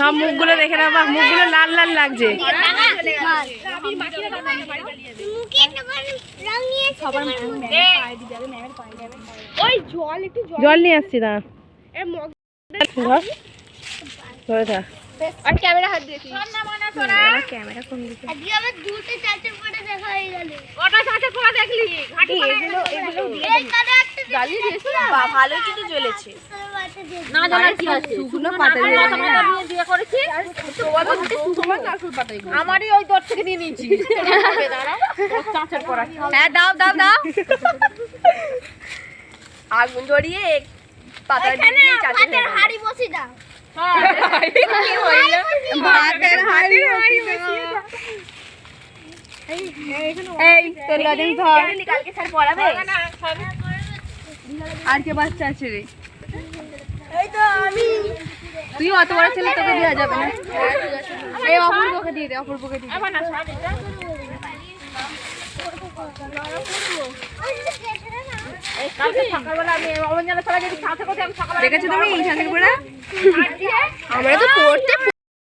সব মুখগুলো দেখে না, মুখগুলো লাল লাল লাগছে। জল নিয়ে আসছি না, ক্যামেরা হাত দিয়েছি। ক্যামেরা কোন দিকে? ভালোই কিন্তু জ্বলেছে। আমারই ওই দর থেকে নিয়ে নিয়েছি। হ্যাঁ দাও দাও দাও। আগুন জড়িয়ে পাতা হাড়ি বসে দাও। আর কে বাচ্চা আছে রে? তুই অত বড় ছেলে, তোকে দেওয়া যাবে না। এই অপূর্বকে দিয়ে দে, অপূর্বকে দিয়ে দে। দেখেছো তুমি আমরা তো পড়তে